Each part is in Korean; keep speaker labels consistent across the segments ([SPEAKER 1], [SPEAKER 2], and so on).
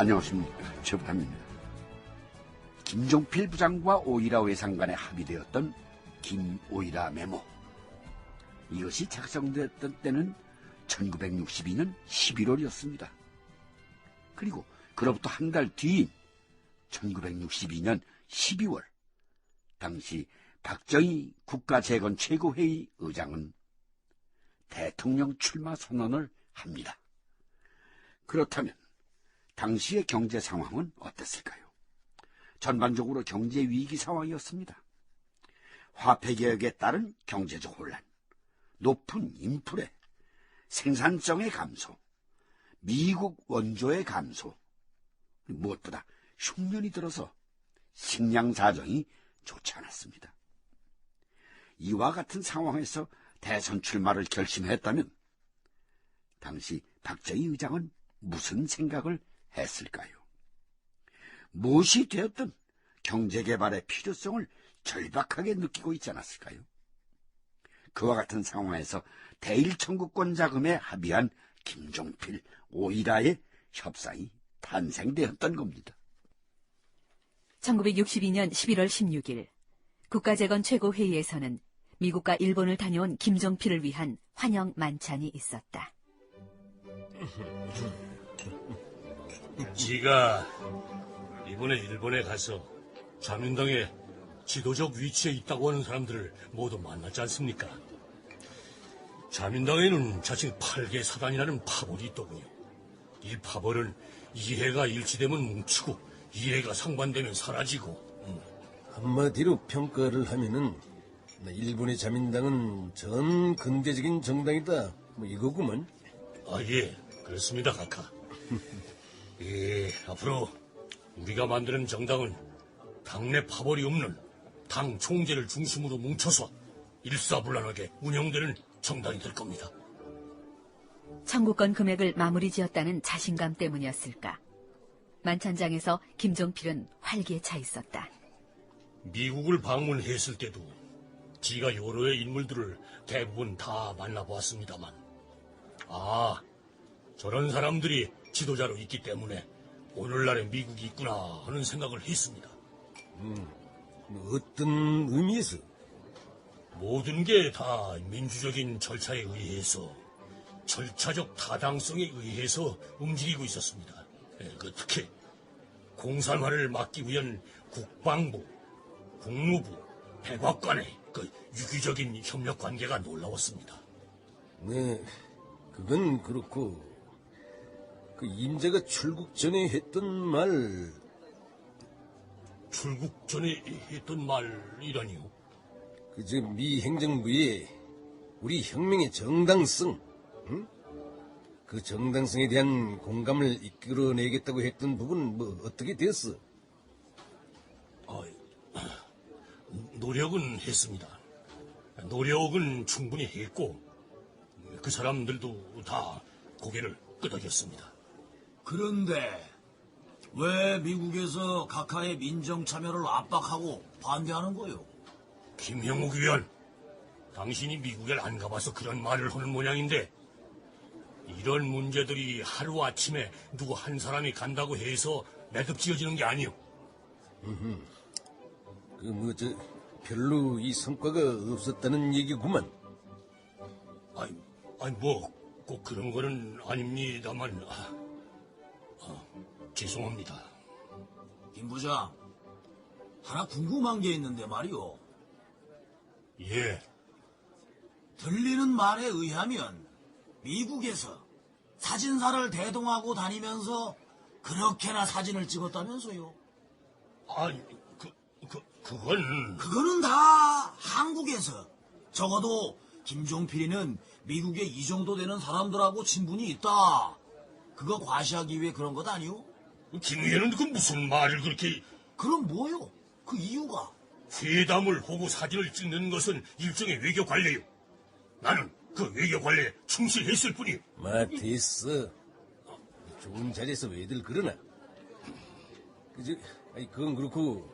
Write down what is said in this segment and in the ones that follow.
[SPEAKER 1] 안녕하십니까, 최부담입니다. 김종필 부장과 오이라 외상 간에 합의되었던 김오이라 메모. 이것이 작성됐던 때는 1962년 11월이었습니다. 그리고 그로부터 한 달 뒤인 1962년 12월, 당시 박정희 국가재건 최고회의 의장은 대통령 출마 선언을 합니다. 그렇다면 당시의 경제 상황은 어땠을까요? 전반적으로 경제 위기 상황이었습니다. 화폐개혁에 따른 경제적 혼란, 높은 인플레, 생산성의 감소, 미국 원조의 감소, 무엇보다 흉년이 들어서 식량 사정이 좋지 않았습니다. 이와 같은 상황에서 대선 출마를 결심했다면 당시 박정희 의장은 무슨 생각을 했을까요? 무엇이 되었든 경제개발의 필요성을 절박하게 느끼고 있지 않았을까요? 그와 같은 상황에서 대일청구권 자금에 합의한 김종필, 오이라의 협상이 탄생되었던 겁니다.
[SPEAKER 2] 1962년 11월 16일 국가재건 최고회의에서는 미국과 일본을 다녀온 김종필을 위한 환영 만찬이 있었다.
[SPEAKER 3] 지가 이번에 일본에 가서 자민당의 지도적 위치에 있다고 하는 사람들을 모두 만났지 않습니까? 자민당에는 자칭 8개 사단이라는 파벌이 있더군요. 이 파벌은 이해가 일치되면 뭉치고 이해가 상반되면 사라지고.
[SPEAKER 4] 한마디로 평가를 하면은 일본의 자민당은 전 근대적인 정당이다, 이거구먼.
[SPEAKER 3] 예, 그렇습니다, 각하. 예, 앞으로 우리가 만드는 정당은 당내 파벌이 없는 당 총재를 중심으로 뭉쳐서 일사불란하게 운영되는 정당이 될 겁니다.
[SPEAKER 2] 청구권 금액을 마무리 지었다는 자신감 때문이었을까? 만찬장에서 김종필은 활기에 차 있었다.
[SPEAKER 3] 미국을 방문했을 때도 지가 여러의 인물들을 대부분 다 만나보았습니다만, 저런 사람들이 지도자로 있기 때문에 오늘날의 미국이 있구나 하는 생각을 했습니다.
[SPEAKER 4] 어떤 의미에서?
[SPEAKER 3] 모든 게 다 민주적인 절차에 의해서, 절차적 타당성에 의해서 움직이고 있었습니다. 특히 공산화를 막기 위한 국방부, 국무부, 백악관의 유기적인 협력 관계가 놀라웠습니다.
[SPEAKER 4] 네, 그건 그렇고 임자가 출국 전에 했던 말...
[SPEAKER 3] 출국 전에 했던 말이라니요?
[SPEAKER 4] 미 행정부에 우리 혁명의 정당성, 응? 그 정당성에 대한 공감을 이끌어내겠다고 했던 부분 어떻게 됐어?
[SPEAKER 3] 노력은 했습니다. 노력은 충분히 했고 그 사람들도 다 고개를 끄덕였습니다.
[SPEAKER 5] 그런데 왜 미국에서 각하의 민정 참여를 압박하고 반대하는 거요?
[SPEAKER 3] 김형욱 위원, 당신이 미국에 안 가봐서 그런 말을 하는 모양인데, 이런 문제들이 하루아침에 누구 한 사람이 간다고 해서 매듭지어지는 게 아니오.
[SPEAKER 4] 별로 이 성과가 없었다는 얘기구만.
[SPEAKER 3] 꼭 그런 거는 아닙니다만, 죄송합니다.
[SPEAKER 5] 김 부장, 하나 궁금한 게 있는데 말이오.
[SPEAKER 3] 예.
[SPEAKER 5] 들리는 말에 의하면 미국에서 사진사를 대동하고 다니면서 그렇게나 사진을 찍었다면서요? 그거는 다 한국에서 적어도 김종필이는 미국에 이 정도 되는 사람들하고 친분이 있다, 그거 과시하기 위해 그런 것 아니오?
[SPEAKER 3] 김 의원은 그 무슨 말을 그렇게...
[SPEAKER 5] 그럼 뭐요? 그 이유가?
[SPEAKER 3] 회담을 하고 사진을 찍는 것은 일종의 외교 관례요. 나는 그 외교 관례에 충실했을 뿐이요.
[SPEAKER 4] 됐어. 좋은 자리에서 왜들 그러나? 그건 그렇고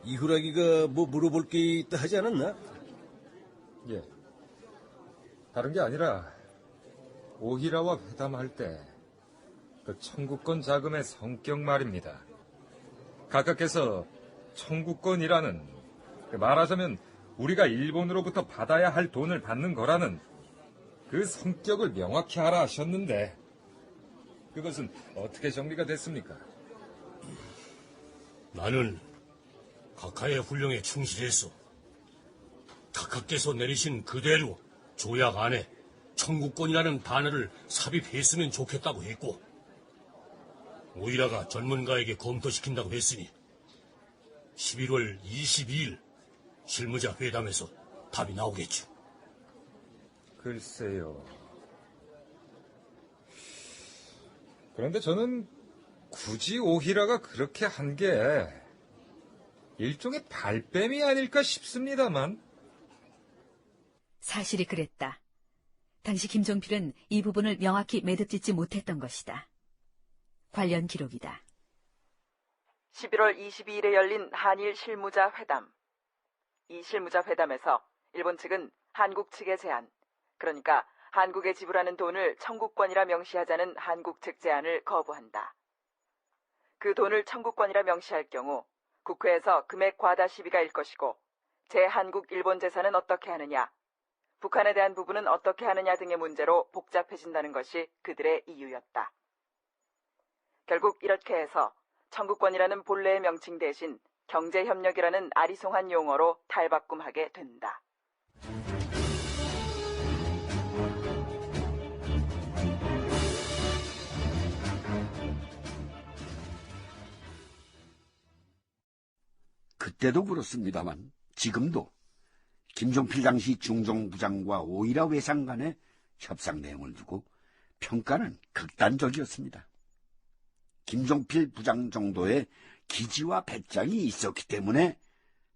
[SPEAKER 4] 이후라기가 물어볼 게 있다 하지 않았나?
[SPEAKER 6] 예. 다른 게 아니라 오히라와 회담할 때 그 청구권 자금의 성격 말입니다. 각하께서 청구권이라는, 말하자면 우리가 일본으로부터 받아야 할 돈을 받는 거라는 그 성격을 명확히 하라 하셨는데, 그것은 어떻게 정리가 됐습니까?
[SPEAKER 3] 나는 각하의 훈령에 충실했어. 각하께서 내리신 그대로 조약 안에 청구권이라는 단어를 삽입했으면 좋겠다고 했고, 오이라가 전문가에게 검토시킨다고 했으니 11월 22일 실무자 회담에서 답이 나오겠죠.
[SPEAKER 6] 글쎄요. 그런데 저는 굳이 오히라가 그렇게 한 게 일종의 발뺌이 아닐까 싶습니다만.
[SPEAKER 2] 사실이 그랬다. 당시 김종필은 이 부분을 명확히 매듭짓지 못했던 것이다. 관련 기록이다.
[SPEAKER 7] 11월 22일에 열린 한일 실무자 회담. 이 실무자 회담에서 일본 측은 한국 측의 제안, 그러니까 한국에 지불하는 돈을 청구권이라 명시하자는 한국 측 제안을 거부한다. 그 돈을 청구권이라 명시할 경우 국회에서 금액 과다 시비가 일 것이고, 제한국 일본 재산은 어떻게 하느냐, 북한에 대한 부분은 어떻게 하느냐 등의 문제로 복잡해진다는 것이 그들의 이유였다. 결국 이렇게 해서 청구권이라는 본래의 명칭 대신 경제협력이라는 아리송한 용어로 탈바꿈하게 된다.
[SPEAKER 1] 그때도 그렇습니다만 지금도 김종필 당시 중정부장과 오이라 외상 간의 협상 내용을 두고 평가는 극단적이었습니다. 김종필 부장 정도의 기지와 배짱이 있었기 때문에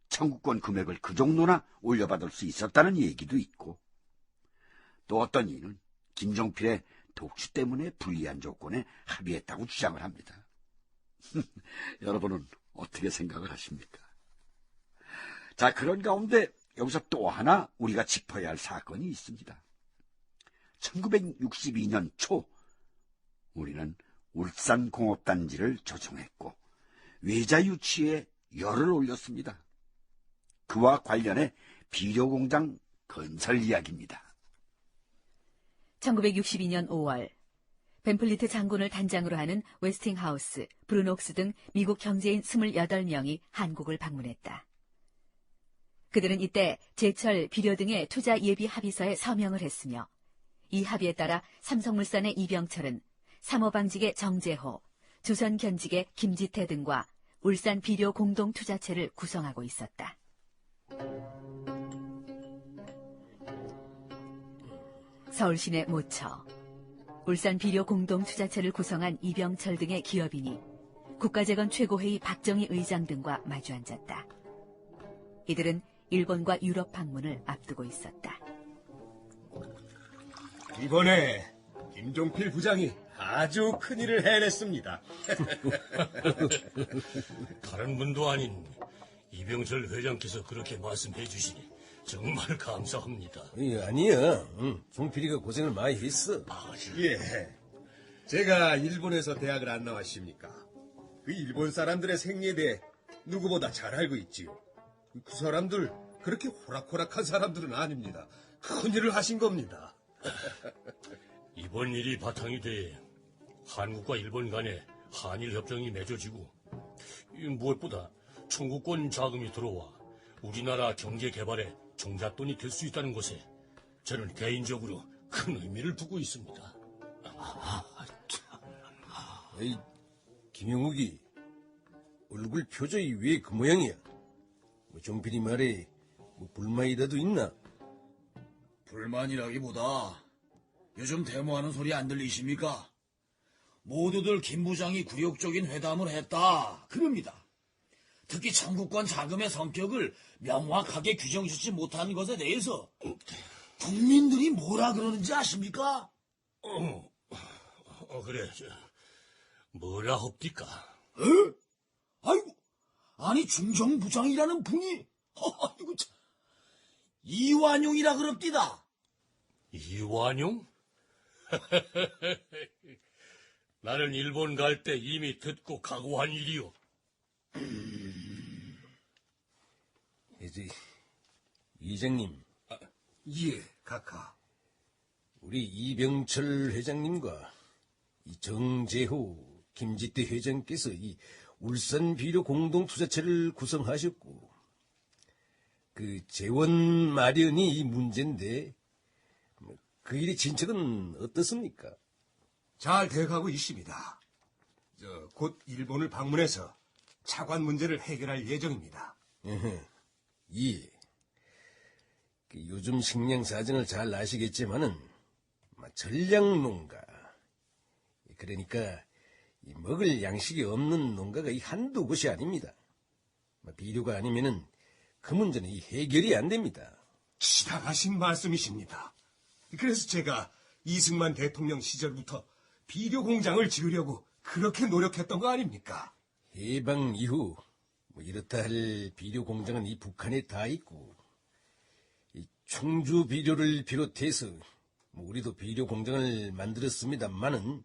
[SPEAKER 1] 청구권 금액을 그 정도나 올려받을 수 있었다는 얘기도 있고, 또 어떤 이는 김종필의 독주 때문에 불리한 조건에 합의했다고 주장을 합니다. 여러분은 어떻게 생각을 하십니까? 자, 그런 가운데 여기서 또 하나 우리가 짚어야 할 사건이 있습니다. 1962년 초 우리는 울산공업단지를 조성했고 외자 유치에 열을 올렸습니다. 그와 관련해 비료공장 건설 이야기입니다.
[SPEAKER 2] 1962년 5월 벤플리트 장군을 단장으로 하는 웨스팅하우스, 브루녹스 등 미국 경제인 28명이 한국을 방문했다. 그들은 이때 제철, 비료 등의 투자 예비 합의서에 서명을 했으며, 이 합의에 따라 삼성물산의 이병철은 삼호방직의 정재호, 조선견직의 김지태 등과 울산 비료 공동투자체를 구성하고 있었다. 서울시내 모처, 울산 비료 공동투자체를 구성한 이병철 등의 기업인이 국가재건 최고회의 박정희 의장 등과 마주 앉았다. 이들은 일본과 유럽 방문을 앞두고 있었다.
[SPEAKER 4] 이번에 김종필 부장이 아주 큰일을 해냈습니다.
[SPEAKER 3] 다른 분도 아닌 이병철 회장께서 그렇게 말씀해 주시니 정말 감사합니다.
[SPEAKER 4] 아니야. 종필이가 고생을 많이 했어. 예. 제가 일본에서 대학을 안 나왔습니까? 그 일본 사람들의 생리에 대해 누구보다 잘 알고 있지요. 그 사람들 그렇게 호락호락한 사람들은 아닙니다. 큰일을 하신 겁니다.
[SPEAKER 3] 이번 일이 바탕이 돼 한국과 일본 간에 한일 협정이 맺어지고, 무엇보다 청구권 자금이 들어와 우리나라 경제 개발에 종잣돈이 될 수 있다는 것에 저는 개인적으로 큰 의미를 두고 있습니다.
[SPEAKER 4] 에이, 김영욱이 얼굴 표정이 왜 그 모양이야? 종필이 말에 불만이라도 있나?
[SPEAKER 5] 불만이라기보다 요즘 데모하는 소리 안 들리십니까? 모두들 김 부장이 굴욕적인 회담을 했다 그럽니다. 특히 청구권 자금의 성격을 명확하게 규정짓지 못한 것에 대해서 국민들이 뭐라 그러는지 아십니까?
[SPEAKER 3] 그래, 뭐라 합디까?
[SPEAKER 5] 아이고, 아니 중정부장이라는 분이 아이고 참, 이완용이라 그럽디다.
[SPEAKER 3] 이완용? 나는 일본 갈 때 이미 듣고 각오한 일이오.
[SPEAKER 4] 이제 이장님,
[SPEAKER 5] 예, 카카.
[SPEAKER 4] 우리 이병철 회장님과 이 정재호, 김지태 회장께서 이 울산 비료 공동투자체를 구성하셨고, 그 재원 마련이 이 문제인데, 그 일의 진척은 어떻습니까?
[SPEAKER 5] 잘 돼가고 있습니다. 곧 일본을 방문해서 차관 문제를 해결할 예정입니다.
[SPEAKER 4] 예. 그 요즘 식량 사정을 잘 아시겠지만은, 전략농가, 그러니까 이 먹을 양식이 없는 농가가 이 한두 곳이 아닙니다. 비료가 아니면은 그 문제는 이 해결이 안 됩니다.
[SPEAKER 5] 지당하신 말씀이십니다. 그래서 제가 이승만 대통령 시절부터 비료 공장을 지으려고 그렇게 노력했던 거 아닙니까?
[SPEAKER 4] 해방 이후 이렇다 할 비료 공장은 이 북한에 다 있고, 이 충주 비료를 비롯해서 우리도 비료 공장을 만들었습니다만은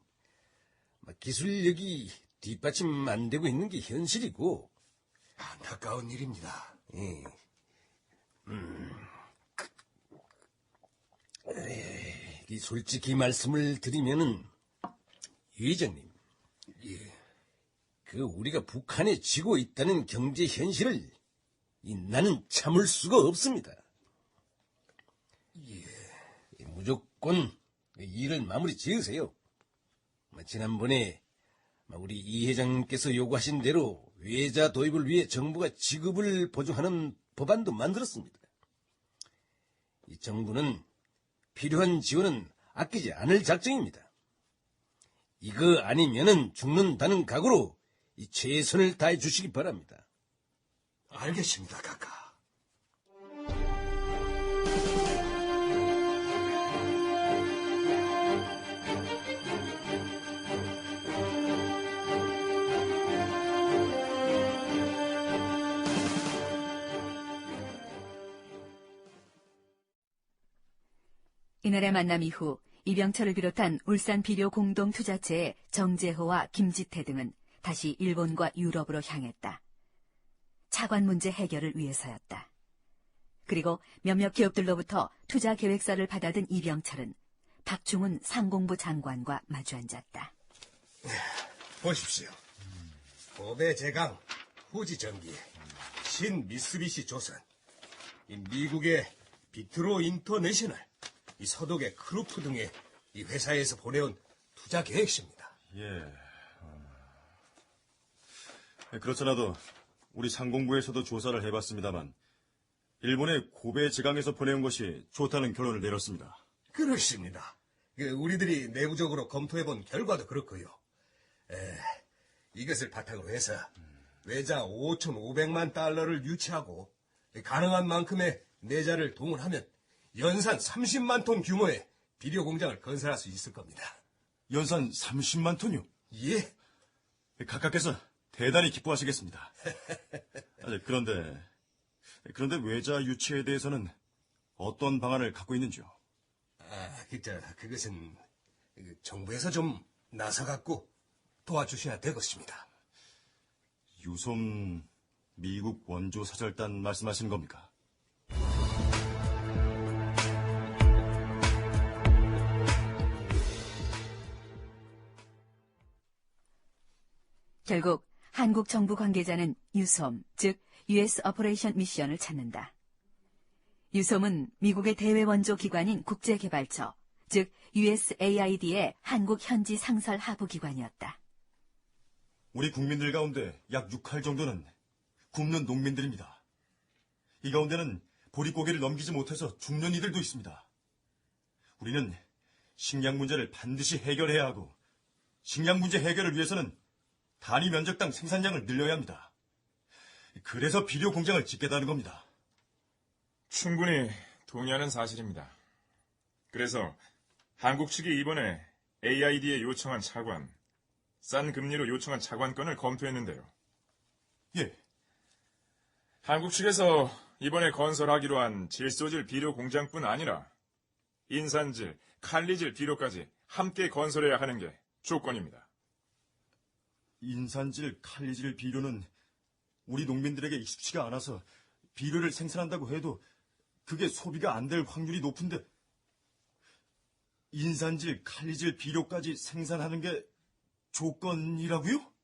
[SPEAKER 4] 기술력이 뒷받침 안 되고 있는 게 현실이고.
[SPEAKER 5] 안타까운 일입니다.
[SPEAKER 4] 예. 이 솔직히 말씀을 드리면은, 유 회장님, 그 우리가 북한에 지고 있다는 경제 현실을 나는 참을 수가 없습니다. 무조건 일을 마무리 지으세요. 지난번에 우리 이 회장께서 요구하신 대로 외자 도입을 위해 정부가 지급을 보조하는 법안도 만들었습니다. 이 정부는 필요한 지원은 아끼지 않을 작정입니다. 이거 아니면은 죽는다는 각오로 이 최선을 다해 주시기 바랍니다.
[SPEAKER 5] 알겠습니다, 카카.
[SPEAKER 2] 이날의 만남 이후 이병철을 비롯한 울산 비료 공동투자체의 정재호와 김지태 등은 다시 일본과 유럽으로 향했다. 차관 문제 해결을 위해서였다. 그리고 몇몇 기업들로부터 투자 계획서를 받아든 이병철은 박중훈 상공부 장관과 마주 앉았다.
[SPEAKER 5] 보십시오. 고베 제강, 후지 전기, 신 미쓰비시 조선, 이 미국의 비트로 인터내셔널, 이 서독의 크루프 등의 이 회사에서 보내온 투자 계획서입니다.
[SPEAKER 8] 예. 그렇잖아도 우리 상공부에서도 조사를 해봤습니다만 일본의 고베 제강에서 보내온 것이 좋다는 결론을 내렸습니다.
[SPEAKER 5] 그렇습니다. 우리들이 내부적으로 검토해본 결과도 그렇고요. 이것을 바탕으로 해서 외자 5,500만 달러를 유치하고 가능한 만큼의 내자를 동원하면 연산 30만 톤 규모의 비료 공장을 건설할 수 있을 겁니다.
[SPEAKER 8] 연산 30만 톤이요?
[SPEAKER 5] 예.
[SPEAKER 8] 각하께서 대단히 기뻐하시겠습니다. 그런데 외자 유치에 대해서는 어떤 방안을 갖고 있는지요?
[SPEAKER 5] 그것은 정부에서 좀 나서갖고 도와주셔야 되겠습니다.
[SPEAKER 8] 유솜 미국 원조 사절단 말씀하시는 겁니까?
[SPEAKER 2] 결국 한국 정부 관계자는 유솜, 즉 US 오퍼레이션 미션을 찾는다. 유솜은 미국의 대외 원조 기관인 국제개발처, 즉 USAID의 한국 현지 상설 하부 기관이었다.
[SPEAKER 8] 우리 국민들 가운데 약 6할 정도는 굶는 농민들입니다. 이 가운데는 보릿고개를 넘기지 못해서 죽는 이들도 있습니다. 우리는 식량 문제를 반드시 해결해야 하고 식량 문제 해결을 위해서는 단위 면적당 생산량을 늘려야 합니다. 그래서 비료 공장을 짓겠다는 겁니다.
[SPEAKER 9] 충분히 동의하는 사실입니다. 그래서 한국 측이 이번에 AID에 요청한 차관, 싼 금리로 요청한 차관건을 검토했는데요.
[SPEAKER 8] 예.
[SPEAKER 9] 한국 측에서 이번에 건설하기로 한 질소질 비료 공장뿐 아니라 인산질, 칼리질 비료까지 함께 건설해야 하는 게 조건입니다.
[SPEAKER 8] 인산질, 칼리질 비료는 우리 농민들에게 익숙치가 않아서 비료를 생산한다고 해도 그게 소비가 안 될 확률이 높은데 인산질, 칼리질 비료까지 생산하는 게 조건이라고요?